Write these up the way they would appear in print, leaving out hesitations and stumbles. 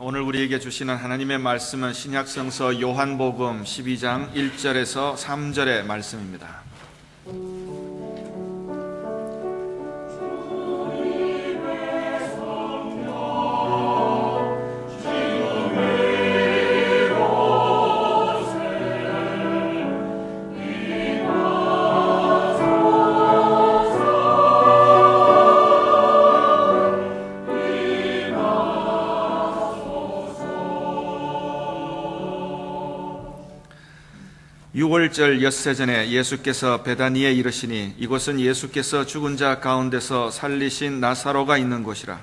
오늘 우리에게 주시는 하나님의 말씀은 신약성서 요한복음 12장 1절에서 3절의 말씀입니다. 6월절 엿새 전에 예수께서 베다니에 이르시니 이곳은 예수께서 죽은 자 가운데서 살리신 나사로가 있는 곳이라.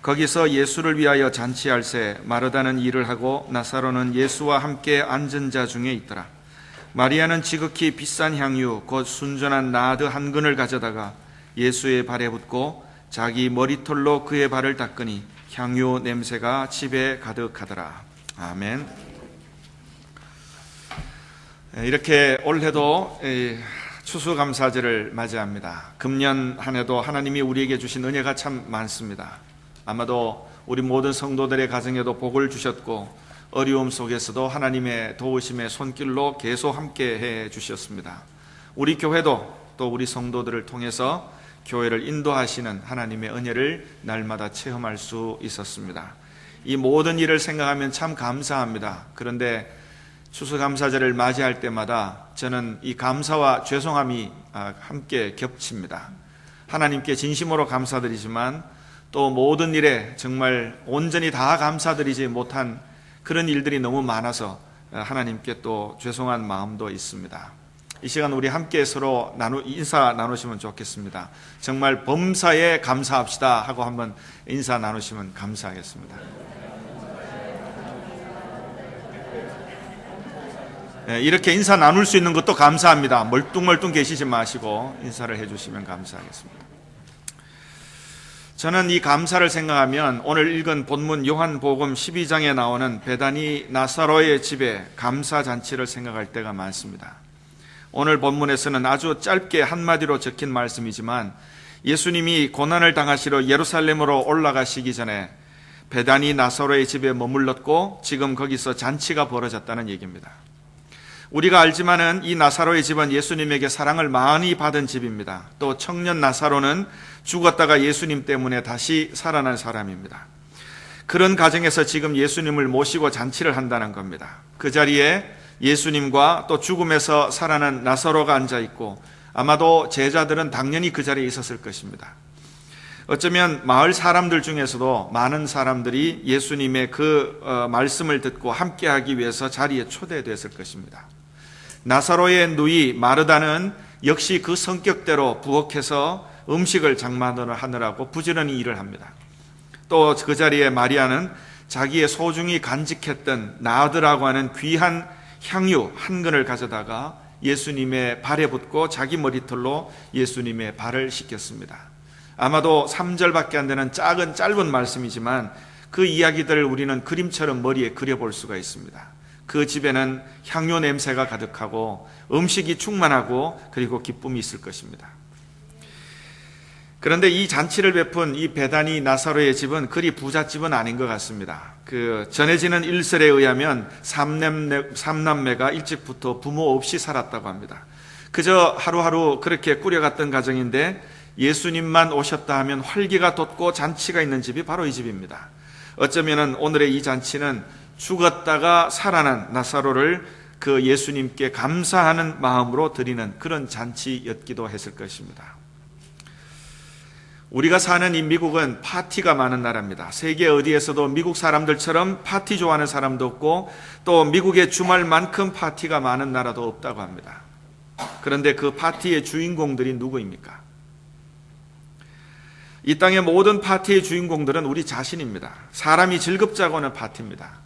거기서 예수를 위하여 잔치할새 마르다는 일을 하고 나사로는 예수와 함께 앉은 자 중에 있더라. 마리아는 지극히 비싼 향유 곧 순전한 나드 한 근을 가져다가 예수의 발에 붓고 자기 머리털로 그의 발을 닦으니 향유 냄새가 집에 가득하더라. 아멘. 이렇게 올해도 추수감사절을 맞이합니다. 금년 한 해도 하나님이 우리에게 주신 은혜가 참 많습니다. 아마도 우리 모든 성도들의 가정에도 복을 주셨고 어려움 속에서도 하나님의 도우심의 손길로 계속 함께 해 주셨습니다. 우리 교회도 또 우리 성도들을 통해서 교회를 인도하시는 하나님의 은혜를 날마다 체험할 수 있었습니다. 이 모든 일을 생각하면 참 감사합니다. 그런데 추수감사절을 맞이할 때마다 저는 이 감사와 죄송함이 함께 겹칩니다. 하나님께 진심으로 감사드리지만 또 모든 일에 정말 온전히 다 감사드리지 못한 그런 일들이 너무 많아서 하나님께 또 죄송한 마음도 있습니다. 이 시간 우리 함께 서로 인사 나누시면 좋겠습니다. 정말 범사에 감사합시다 하고 한번 인사 나누시면 감사하겠습니다. 이렇게 인사 나눌 수 있는 것도 감사합니다. 멀뚱멀뚱 계시지 마시고 인사를 해주시면 감사하겠습니다. 저는 이 감사를 생각하면 오늘 읽은 본문 요한복음 12장에 나오는 베다니 나사로의 집에 감사잔치를 생각할 때가 많습니다. 오늘 본문에서는 아주 짧게 한마디로 적힌 말씀이지만 예수님이 고난을 당하시러 예루살렘으로 올라가시기 전에 베다니 나사로의 집에 머물렀고 지금 거기서 잔치가 벌어졌다는 얘기입니다. 우리가 알지만은 이 나사로의 집은 예수님에게 사랑을 많이 받은 집입니다. 또 청년 나사로는 죽었다가 예수님 때문에 다시 살아난 사람입니다. 그런 가정에서 지금 예수님을 모시고 잔치를 한다는 겁니다. 그 자리에 예수님과 또 죽음에서 살아난 나사로가 앉아 있고 아마도 제자들은 당연히 그 자리에 있었을 것입니다. 어쩌면 마을 사람들 중에서도 많은 사람들이 예수님의 그 말씀을 듣고 함께하기 위해서 자리에 초대됐을 것입니다. 나사로의 누이 마르다는 역시 그 성격대로 부엌에서 음식을 장만하느라고 부지런히 일을 합니다. 또 그 자리에 마리아는 자기의 소중히 간직했던 나드라고 하는 귀한 향유 한 근을 가져다가 예수님의 발에 붓고 자기 머리털로 예수님의 발을 씻겼습니다. 아마도 3절밖에 안 되는 짧은 말씀이지만 그 이야기들을 우리는 그림처럼 머리에 그려볼 수가 있습니다. 그 집에는 향유 냄새가 가득하고 음식이 충만하고 그리고 기쁨이 있을 것입니다. 그런데 이 잔치를 베푼 이 베다니 나사로의 집은 그리 부잣집은 아닌 것 같습니다. 전해지는 일설에 의하면 삼남매가 일찍부터 부모 없이 살았다고 합니다. 그저 하루하루 그렇게 꾸려갔던 가정인데 예수님만 오셨다 하면 활기가 돋고 잔치가 있는 집이 바로 이 집입니다. 어쩌면 오늘의 이 잔치는 죽었다가 살아난 나사로를 그 예수님께 감사하는 마음으로 드리는 그런 잔치였기도 했을 것입니다. 우리가 사는 이 미국은 파티가 많은 나라입니다. 세계 어디에서도 미국 사람들처럼 파티 좋아하는 사람도 없고 또 미국의 주말만큼 파티가 많은 나라도 없다고 합니다. 그런데 그 파티의 주인공들이 누구입니까? 이 땅의 모든 파티의 주인공들은 우리 자신입니다. 사람이 즐겁자고 하는 파티입니다.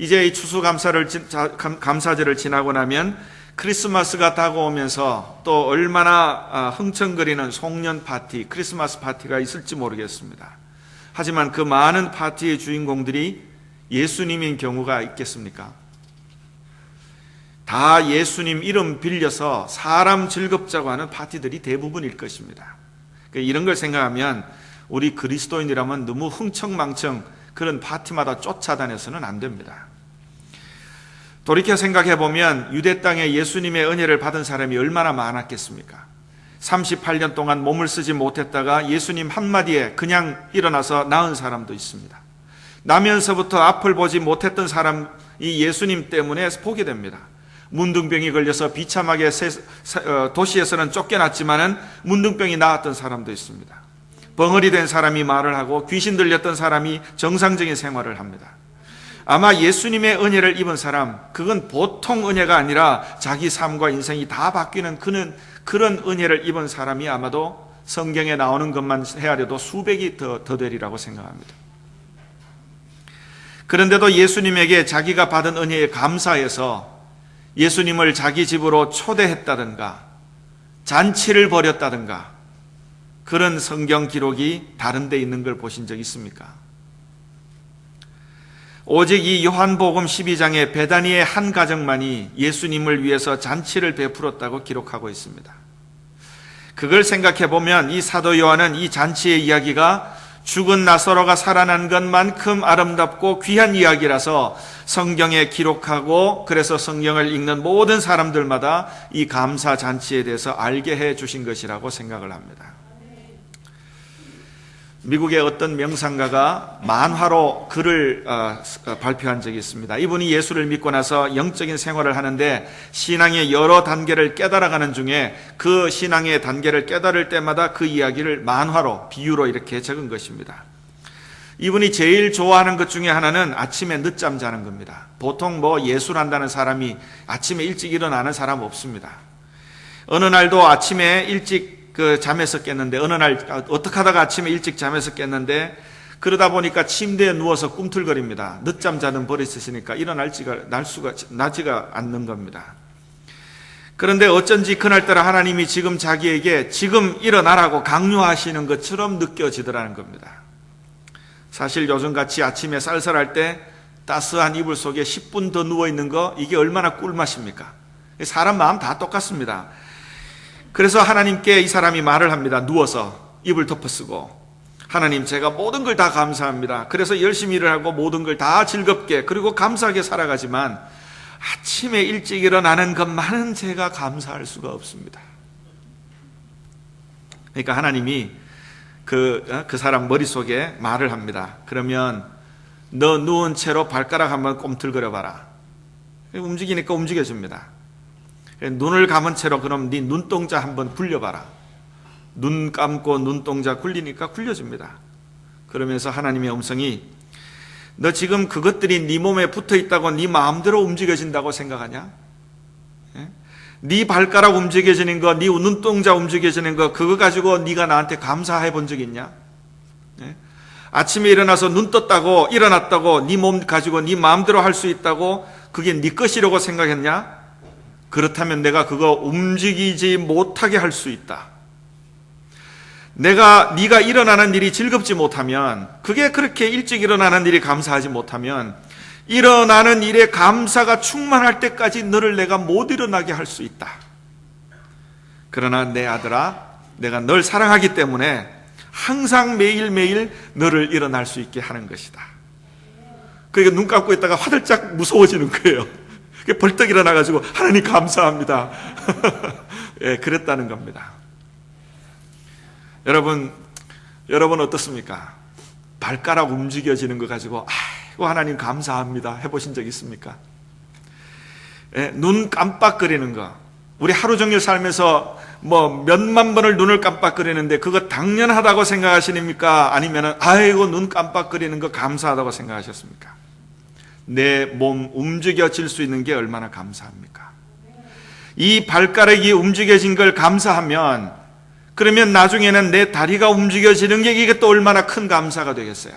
이제 이 추수감사절을 지나고 나면 크리스마스가 다가오면서 또 얼마나 흥청거리는 송년 파티, 크리스마스 파티가 있을지 모르겠습니다. 하지만 그 많은 파티의 주인공들이 예수님인 경우가 있겠습니까? 다 예수님 이름 빌려서 사람 즐겁자고 하는 파티들이 대부분일 것입니다. 이런 걸 생각하면 우리 그리스도인이라면 너무 흥청망청 그런 파티마다 쫓아다녀서는 안 됩니다. 돌이켜 생각해 보면 유대 땅에 예수님의 은혜를 받은 사람이 얼마나 많았겠습니까? 38년 동안 몸을 쓰지 못했다가 예수님 한마디에 그냥 일어나서 나은 사람도 있습니다. 나면서부터 앞을 보지 못했던 사람이 예수님 때문에 보게 됩니다. 문둥병이 걸려서 비참하게 도시에서는 쫓겨났지만은 문둥병이 나았던 사람도 있습니다. 벙어리 된 사람이 말을 하고 귀신 들렸던 사람이 정상적인 생활을 합니다. 아마 예수님의 은혜를 입은 사람, 그건 보통 은혜가 아니라 자기 삶과 인생이 다 바뀌는 그런 은혜를 입은 사람이 아마도 성경에 나오는 것만 헤아려도 수백이 더 되리라고 생각합니다. 그런데도 예수님에게 자기가 받은 은혜에 감사해서 예수님을 자기 집으로 초대했다든가 잔치를 벌였다든가 그런 성경 기록이 다른 데 있는 걸 보신 적 있습니까? 오직 이 요한복음 12장의 베다니의 한 가정만이 예수님을 위해서 잔치를 베풀었다고 기록하고 있습니다. 그걸 생각해 보면 이 사도 요한은 이 잔치의 이야기가 죽은 나사로가 살아난 것만큼 아름답고 귀한 이야기라서 성경에 기록하고 그래서 성경을 읽는 모든 사람들마다 이 감사 잔치에 대해서 알게 해 주신 것이라고 생각을 합니다. 미국의 어떤 명상가가 만화로 글을 발표한 적이 있습니다. 이분이 예수를 믿고 나서 영적인 생활을 하는데 신앙의 여러 단계를 깨달아가는 중에 그 신앙의 단계를 깨달을 때마다 그 이야기를 만화로 비유로 이렇게 적은 것입니다. 이분이 제일 좋아하는 것 중에 하나는 아침에 늦잠 자는 겁니다. 보통 예술한다는 사람이 아침에 일찍 일어나는 사람 없습니다. 어느 날도 아침에 일찍 잠에서 깼는데 어느 날 어떻게 하다가 아침에 일찍 잠에서 깼는데 그러다 보니까 침대에 누워서 꿈틀거립니다. 늦잠 자는 버릇이 있으니까 나지가 않는 겁니다. 그런데 어쩐지 그날따라 하나님이 지금 자기에게 지금 일어나라고 강요하시는 것처럼 느껴지더라는 겁니다. 사실 요즘같이 아침에 쌀쌀할 때 따스한 이불 속에 10분 더 누워있는 거 이게 얼마나 꿀맛입니까? 사람 마음 다 똑같습니다. 그래서 하나님께 이 사람이 말을 합니다. 누워서 이불 덮어쓰고 하나님 제가 모든 걸 다 감사합니다. 그래서 열심히 일을 하고 모든 걸 다 즐겁게 그리고 감사하게 살아가지만 아침에 일찍 일어나는 것만은 제가 감사할 수가 없습니다. 그러니까 하나님이 그 사람 머릿속에 말을 합니다. 그러면 너 누운 채로 발가락 한번 꿈틀거려 봐라. 움직이니까 움직여줍니다. 눈을 감은 채로 그럼 네 눈동자 한번 굴려봐라. 눈 감고 눈동자 굴리니까 굴려줍니다. 그러면서 하나님의 음성이 너 지금 그것들이 네 몸에 붙어있다고 네 마음대로 움직여진다고 생각하냐? 네 발가락 움직여지는 거, 네 눈동자 움직여지는 거 그거 가지고 네가 나한테 감사해 본 적 있냐? 아침에 일어나서 눈 떴다고 일어났다고 네 몸 가지고 네 마음대로 할 수 있다고 그게 네 것이라고 생각했냐? 그렇다면 내가 그거 움직이지 못하게 할 수 있다. 네가 일어나는 일이 즐겁지 못하면 그게 그렇게 일찍 일어나는 일이 감사하지 못하면 일어나는 일에 감사가 충만할 때까지 너를 내가 못 일어나게 할 수 있다. 그러나 내 아들아 내가 널 사랑하기 때문에 항상 매일매일 너를 일어날 수 있게 하는 것이다. 그러니까 눈 감고 있다가 화들짝 무서워지는 거예요. 벌떡 일어나가지고 하나님 감사합니다. 예, 그랬다는 겁니다. 여러분 어떻습니까? 발가락 움직여지는 거 가지고 아이고 하나님 감사합니다 해보신 적 있습니까? 예, 눈 깜빡거리는 거 우리 하루 종일 살면서 몇만 번을 눈을 깜빡거리는데 그거 당연하다고 생각하십니까? 아니면은 아이고 눈 깜빡거리는 거 감사하다고 생각하셨습니까? 내 몸 움직여질 수 있는 게 얼마나 감사합니까? 이 발가락이 움직여진 걸 감사하면 그러면 나중에는 내 다리가 움직여지는 게 이게 또 얼마나 큰 감사가 되겠어요.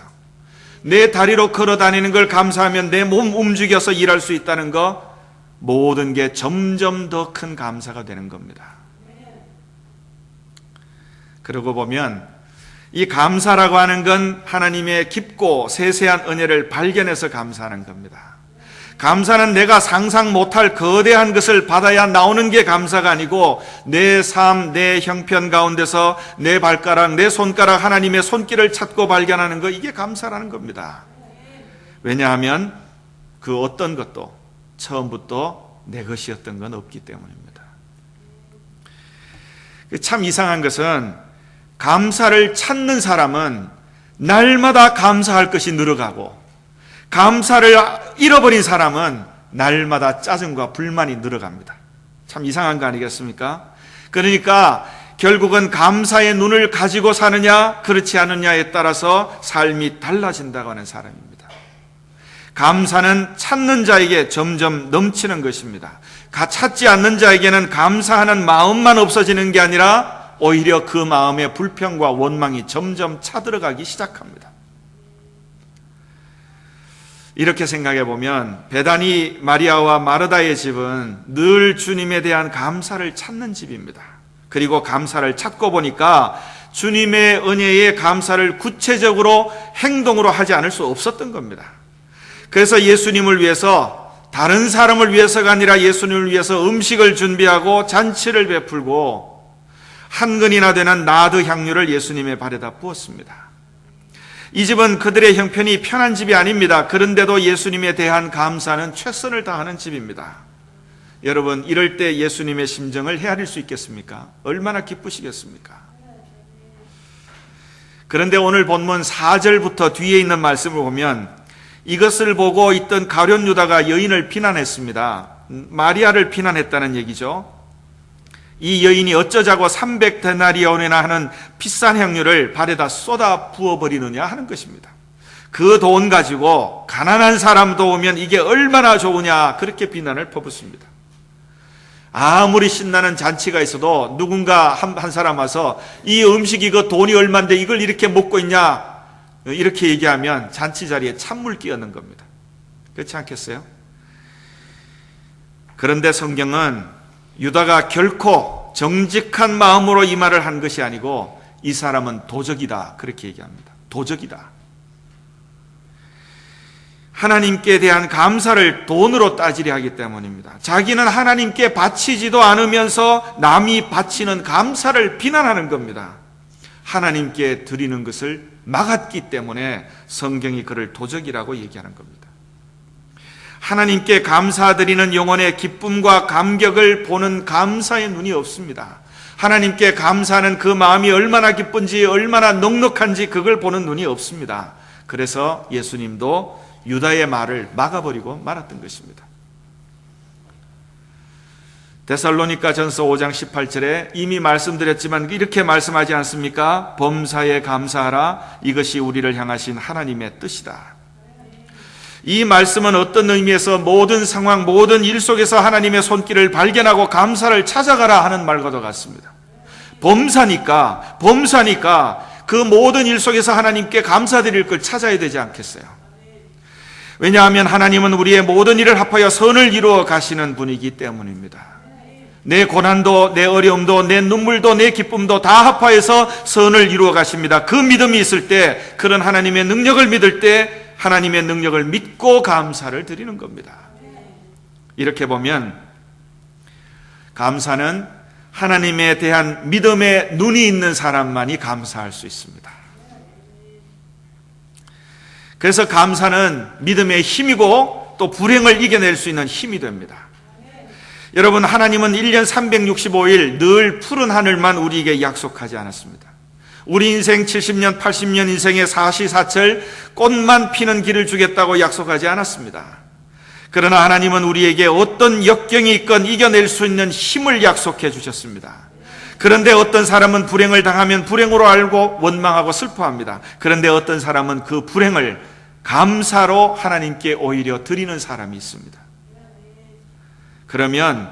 내 다리로 걸어 다니는 걸 감사하면 내 몸 움직여서 일할 수 있다는 거 모든 게 점점 더 큰 감사가 되는 겁니다. 그러고 보면 이 감사라고 하는 건 하나님의 깊고 세세한 은혜를 발견해서 감사하는 겁니다. 감사는 내가 상상 못할 거대한 것을 받아야 나오는 게 감사가 아니고 내 삶, 내 형편 가운데서 내 발가락, 내 손가락 하나님의 손길을 찾고 발견하는 거 이게 감사라는 겁니다. 왜냐하면 그 어떤 것도 처음부터 내 것이었던 건 없기 때문입니다. 참 이상한 것은 감사를 찾는 사람은 날마다 감사할 것이 늘어가고, 감사를 잃어버린 사람은 날마다 짜증과 불만이 늘어갑니다. 참 이상한 거 아니겠습니까? 그러니까 결국은 감사의 눈을 가지고 사느냐 그렇지 않느냐에 따라서 삶이 달라진다고 하는 사람입니다. 감사는 찾는 자에게 점점 넘치는 것입니다. 찾지 않는 자에게는 감사하는 마음만 없어지는 게 아니라 오히려 그 마음에 불평과 원망이 점점 차들어가기 시작합니다. 이렇게 생각해 보면 베다니 마리아와 마르다의 집은 늘 주님에 대한 감사를 찾는 집입니다. 그리고 감사를 찾고 보니까 주님의 은혜에 감사를 구체적으로 행동으로 하지 않을 수 없었던 겁니다. 그래서 예수님을 위해서, 다른 사람을 위해서가 아니라 예수님을 위해서 음식을 준비하고 잔치를 베풀고 한 근이나 되는 나드 향유를 예수님의 발에다 부었습니다. 이 집은 그들의 형편이 편한 집이 아닙니다. 그런데도 예수님에 대한 감사는 최선을 다하는 집입니다. 여러분, 이럴 때 예수님의 심정을 헤아릴 수 있겠습니까? 얼마나 기쁘시겠습니까? 그런데 오늘 본문 4절부터 뒤에 있는 말씀을 보면 이것을 보고 있던 가룟 유다가 여인을 비난했습니다. 마리아를 비난했다는 얘기죠. 이 여인이 어쩌자고 300데나리온이나 하는 비싼 향유를 발에다 쏟아 부어버리느냐 하는 것입니다. 그 돈 가지고 가난한 사람도 오면 이게 얼마나 좋으냐, 그렇게 비난을 퍼붓습니다. 아무리 신나는 잔치가 있어도 누군가 한 사람 와서 이 음식이 그 돈이 얼만데 이걸 이렇게 먹고 있냐, 이렇게 얘기하면 잔치 자리에 찬물 끼얹는 겁니다. 그렇지 않겠어요? 그런데 성경은 유다가 결코 정직한 마음으로 이 말을 한 것이 아니고 이 사람은 도적이다, 그렇게 얘기합니다. 도적이다. 하나님께 대한 감사를 돈으로 따지려 하기 때문입니다. 자기는 하나님께 바치지도 않으면서 남이 바치는 감사를 비난하는 겁니다. 하나님께 드리는 것을 막았기 때문에 성경이 그를 도적이라고 얘기하는 겁니다. 하나님께 감사드리는 영혼의 기쁨과 감격을 보는 감사의 눈이 없습니다. 하나님께 감사하는 그 마음이 얼마나 기쁜지, 얼마나 넉넉한지 그걸 보는 눈이 없습니다. 그래서 예수님도 유다의 말을 막아버리고 말았던 것입니다. 데살로니가 전서 5장 18절에 이미 말씀드렸지만 이렇게 말씀하지 않습니까? 범사에 감사하라. 이것이 우리를 향하신 하나님의 뜻이다. 이 말씀은 어떤 의미에서 모든 상황, 모든 일 속에서 하나님의 손길을 발견하고 감사를 찾아가라 하는 말과도 같습니다. 범사니까 그 모든 일 속에서 하나님께 감사드릴 걸 찾아야 되지 않겠어요? 왜냐하면 하나님은 우리의 모든 일을 합하여 선을 이루어 가시는 분이기 때문입니다. 내 고난도, 내 어려움도, 내 눈물도, 내 기쁨도 다 합하여서 선을 이루어 가십니다. 그 믿음이 있을 때, 그런 하나님의 능력을 믿을 때 하나님의 능력을 믿고 감사를 드리는 겁니다. 이렇게 보면 감사는 하나님에 대한 믿음의 눈이 있는 사람만이 감사할 수 있습니다. 그래서 감사는 믿음의 힘이고 또 불행을 이겨낼 수 있는 힘이 됩니다. 여러분, 하나님은 1년 365일 늘 푸른 하늘만 우리에게 약속하지 않았습니다. 우리 인생 70년, 80년 인생의 사시사철 꽃만 피는 길을 주겠다고 약속하지 않았습니다. 그러나 하나님은 우리에게 어떤 역경이 있건 이겨낼 수 있는 힘을 약속해 주셨습니다. 그런데 어떤 사람은 불행을 당하면 불행으로 알고 원망하고 슬퍼합니다. 그런데 어떤 사람은 그 불행을 감사로 하나님께 오히려 드리는 사람이 있습니다. 그러면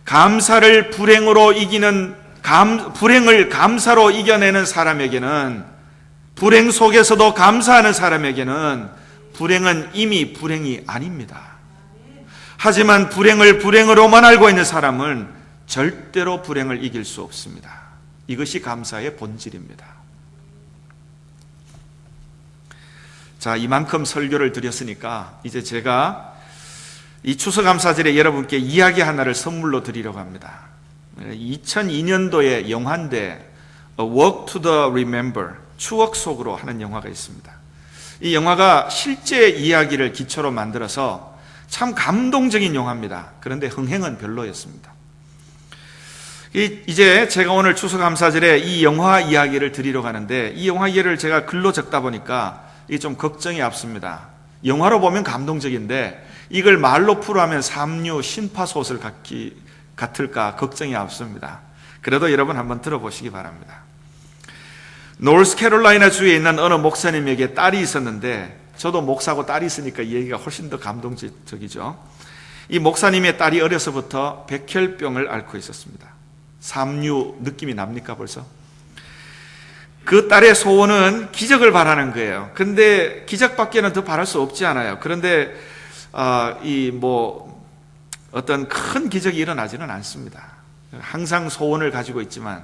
감사를 불행으로 이기는, 불행을 감사로 이겨내는 사람에게는, 불행 속에서도 감사하는 사람에게는 불행은 이미 불행이 아닙니다. 하지만 불행을 불행으로만 알고 있는 사람은 절대로 불행을 이길 수 없습니다. 이것이 감사의 본질입니다. 자, 이만큼 설교를 드렸으니까 이제 제가 이 추수감사절에 여러분께 이야기 하나를 선물로 드리려고 합니다. 2002년도에 영화인데 A Walk to the Remember, 추억 속으로 하는 영화가 있습니다. 이 영화가 실제 이야기를 기초로 만들어서 참 감동적인 영화입니다. 그런데 흥행은 별로였습니다. 이제 제가 오늘 추수감사절에 이 영화 이야기를 드리러 가는데, 이 영화 이야기를 제가 글로 적다 보니까 이게 좀 걱정이 앞섭니다. 영화로 보면 감동적인데 이걸 말로 풀어하면 삼류 신파소설 같을까 걱정이 앞섭니다. 그래도 여러분 한번 들어보시기 바랍니다. 노스캐롤라이나 주에 있는 어느 목사님에게 딸이 있었는데, 저도 목사고 딸이 있으니까 이 얘기가 훨씬 더 감동적이죠. 이 목사님의 딸이 어려서부터 백혈병을 앓고 있었습니다. 삼류 느낌이 납니까 벌써? 그 딸의 소원은 기적을 바라는 거예요. 근데 기적밖에는 더 바랄 수 없지 않아요. 그런데 어떤 큰 기적이 일어나지는 않습니다. 항상 소원을 가지고 있지만,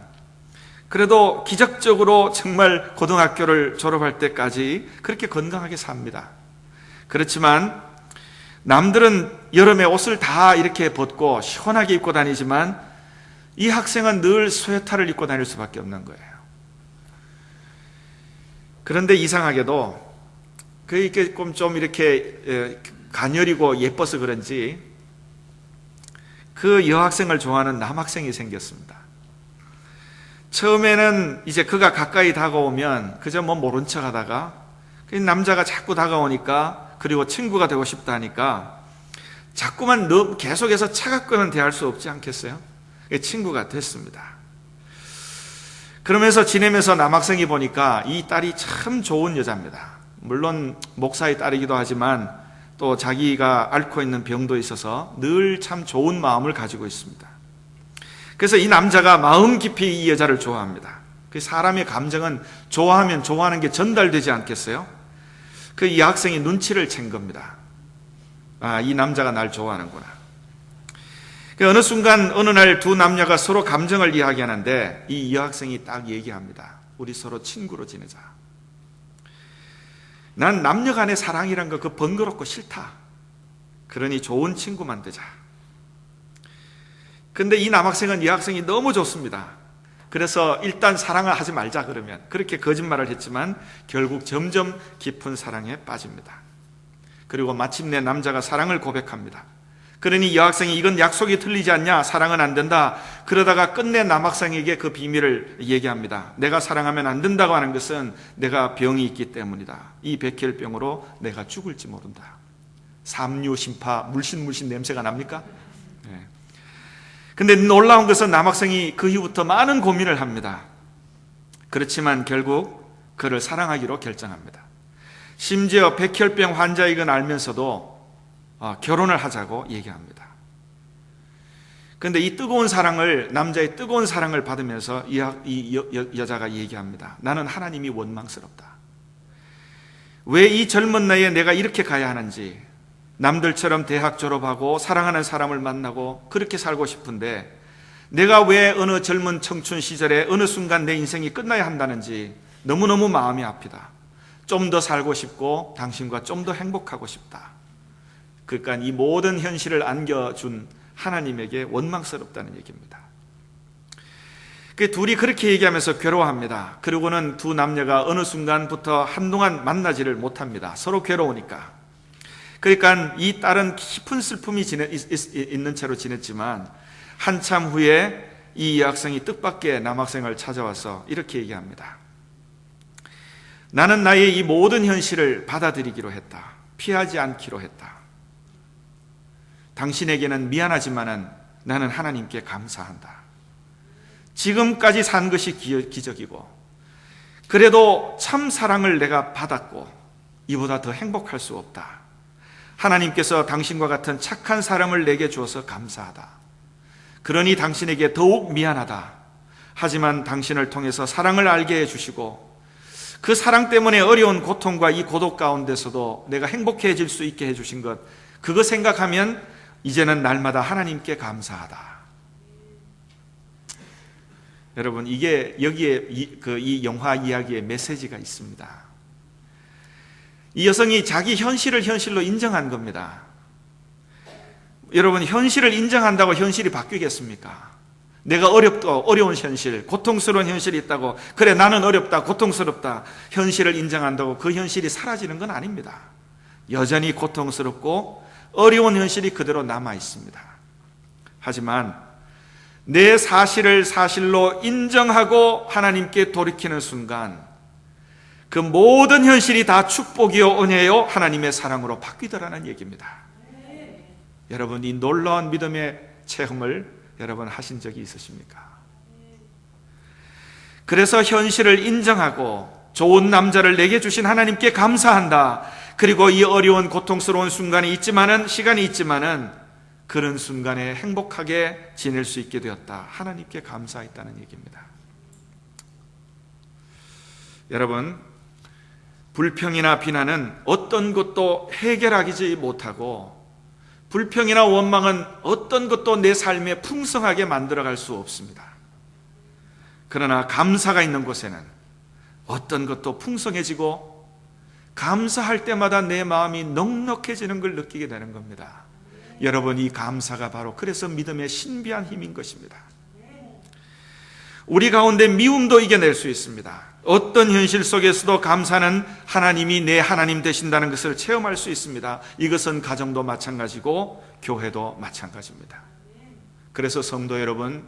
그래도 기적적으로 정말 고등학교를 졸업할 때까지 그렇게 건강하게 삽니다. 그렇지만 남들은 여름에 옷을 다 이렇게 벗고 시원하게 입고 다니지만 이 학생은 늘 스웨터를 입고 다닐 수밖에 없는 거예요. 그런데 이상하게도 그게 좀 이렇게 가녀리고 예뻐서 그런지 그 여학생을 좋아하는 남학생이 생겼습니다. 처음에는 이제 그가 가까이 다가오면 그저 모른 척 하다가 그 남자가 자꾸 다가오니까, 그리고 친구가 되고 싶다 하니까 자꾸만 계속해서 차갑게는 대할 수 없지 않겠어요? 친구가 됐습니다. 그러면서 지내면서 남학생이 보니까 이 딸이 참 좋은 여자입니다. 물론 목사의 딸이기도 하지만 또 자기가 앓고 있는 병도 있어서 늘 참 좋은 마음을 가지고 있습니다. 그래서 이 남자가 마음 깊이 이 여자를 좋아합니다. 그 사람의 감정은 좋아하면 좋아하는 게 전달되지 않겠어요? 이 학생이 눈치를 챈 겁니다. 이 남자가 날 좋아하는구나. 어느 순간 어느 날 두 남녀가 서로 감정을 이야기하는데 이 여학생이 딱 얘기합니다. 우리 서로 친구로 지내자. 난 남녀 간의 사랑이란 거 그 번거롭고 싫다. 그러니 좋은 친구만 되자. 근데 이 남학생은 이 학생이 너무 좋습니다. 그래서 일단 사랑을 하지 말자 그러면 그렇게 거짓말을 했지만 결국 점점 깊은 사랑에 빠집니다. 그리고 마침내 남자가 사랑을 고백합니다. 그러니 여학생이 이건 약속이 틀리지 않냐, 사랑은 안 된다. 그러다가 끝내 남학생에게 그 비밀을 얘기합니다. 내가 사랑하면 안 된다고 하는 것은 내가 병이 있기 때문이다. 이 백혈병으로 내가 죽을지 모른다. 삼류 신파 물씬 냄새가 납니까? 네. 근데 놀라운 것은 남학생이 그 이후부터 많은 고민을 합니다. 그렇지만 결국 그를 사랑하기로 결정합니다. 심지어 백혈병 환자인 걸 알면서도 결혼을 하자고 얘기합니다. 그런데 이 뜨거운 사랑을, 남자의 뜨거운 사랑을 받으면서 이 여자가 얘기합니다. 나는 하나님이 원망스럽다. 왜 이 젊은 나이에 내가 이렇게 가야 하는지, 남들처럼 대학 졸업하고 사랑하는 사람을 만나고 그렇게 살고 싶은데 내가 왜 어느 젊은 청춘 시절에 어느 순간 내 인생이 끝나야 한다는지 너무너무 마음이 아프다. 좀 더 살고 싶고 당신과 좀 더 행복하고 싶다. 그러니까 이 모든 현실을 안겨준 하나님에게 원망스럽다는 얘기입니다. 그 둘이 그렇게 얘기하면서 괴로워합니다. 그리고는 두 남녀가 어느 순간부터 한동안 만나지를 못합니다. 서로 괴로우니까. 그러니까 이 딸은 깊은 슬픔이 있는 채로 지냈지만 한참 후에 이 여학생이 뜻밖의 남학생을 찾아와서 이렇게 얘기합니다. 나는 나의 이 모든 현실을 받아들이기로 했다. 피하지 않기로 했다. 당신에게는 미안하지만은 나는 하나님께 감사한다. 지금까지 산 것이 기적이고 그래도 참 사랑을 내가 받았고 이보다 더 행복할 수 없다. 하나님께서 당신과 같은 착한 사람을 내게 주어서 감사하다. 그러니 당신에게 더욱 미안하다. 하지만 당신을 통해서 사랑을 알게 해주시고 그 사랑 때문에 어려운 고통과 이 고독 가운데서도 내가 행복해질 수 있게 해주신 것, 그거 생각하면 이제는 날마다 하나님께 감사하다. 여러분, 이게 여기에 이 영화 이야기의 메시지가 있습니다. 이 여성이 자기 현실을 현실로 인정한 겁니다. 여러분, 현실을 인정한다고 현실이 바뀌겠습니까? 내가 어려운 현실, 고통스러운 현실이 있다고, 그래 나는 어렵다, 고통스럽다 현실을 인정한다고 그 현실이 사라지는 건 아닙니다. 여전히 고통스럽고 어려운 현실이 그대로 남아 있습니다. 하지만 내 사실을 사실로 인정하고 하나님께 돌이키는 순간 그 모든 현실이 다 축복이요 은혜요 하나님의 사랑으로 바뀌더라는 얘기입니다. 여러분, 이 놀라운 믿음의 체험을 여러분 하신 적이 있으십니까? 그래서 현실을 인정하고 좋은 남자를 내게 주신 하나님께 감사한다. 그리고 이 어려운 고통스러운 순간이 있지만은, 시간이 있지만은 그런 순간에 행복하게 지낼 수 있게 되었다. 하나님께 감사했다는 얘기입니다. 여러분, 불평이나 비난은 어떤 것도 해결하지 못하고, 불평이나 원망은 어떤 것도 내 삶에 풍성하게 만들어갈 수 없습니다. 그러나 감사가 있는 곳에는 어떤 것도 풍성해지고 감사할 때마다 내 마음이 넉넉해지는 걸 느끼게 되는 겁니다. 여러분, 이 감사가 바로 그래서 믿음의 신비한 힘인 것입니다. 우리 가운데 미움도 이겨낼 수 있습니다. 어떤 현실 속에서도 감사는 하나님이 내 하나님 되신다는 것을 체험할 수 있습니다. 이것은 가정도 마찬가지고 교회도 마찬가지입니다. 그래서 성도 여러분,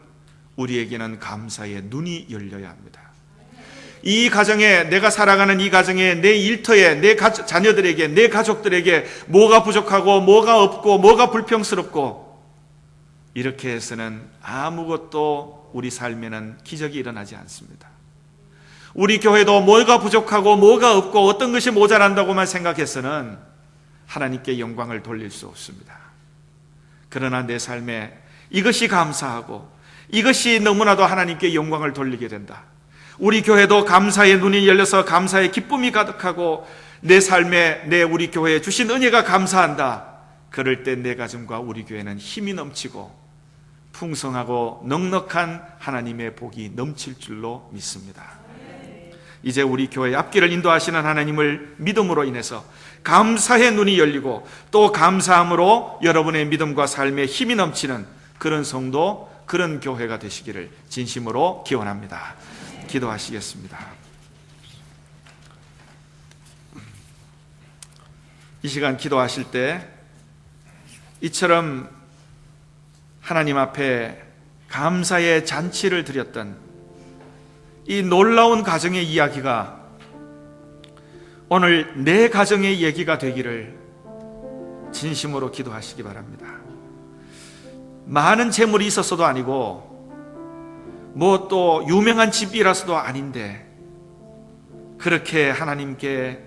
우리에게는 감사의 눈이 열려야 합니다. 이 가정에, 내가 살아가는 이 가정에, 내 일터에, 내 자녀들에게, 내 가족들에게 뭐가 부족하고 뭐가 없고 뭐가 불평스럽고 이렇게 해서는 아무것도 우리 삶에는 기적이 일어나지 않습니다. 우리 교회도 뭐가 부족하고 뭐가 없고 어떤 것이 모자란다고만 생각해서는 하나님께 영광을 돌릴 수 없습니다. 그러나 내 삶에 이것이 감사하고 이것이 너무나도 하나님께 영광을 돌리게 된다. 우리 교회도 감사의 눈이 열려서 감사의 기쁨이 가득하고 내 삶에, 우리 교회에 주신 은혜가 감사한다. 그럴 때 내 가정과 우리 교회는 힘이 넘치고 풍성하고 넉넉한 하나님의 복이 넘칠 줄로 믿습니다. 이제 우리 교회의 앞길을 인도하시는 하나님을 믿음으로 인해서 감사의 눈이 열리고 또 감사함으로 여러분의 믿음과 삶에 힘이 넘치는 그런 성도, 그런 교회가 되시기를 진심으로 기원합니다. 기도하시겠습니다. 이 시간 기도하실 때 이처럼 하나님 앞에 감사의 잔치를 드렸던 이 놀라운 가정의 이야기가 오늘 내 가정의 얘기가 되기를 진심으로 기도하시기 바랍니다. 많은 재물이 있었어도 아니고 뭐 또 유명한 집이라서도 아닌데 그렇게 하나님께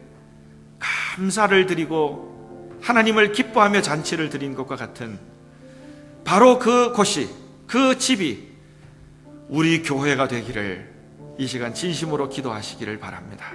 감사를 드리고 하나님을 기뻐하며 잔치를 드린 것과 같은 바로 그곳이, 그 집이 우리 교회가 되기를 이 시간 진심으로 기도하시기를 바랍니다.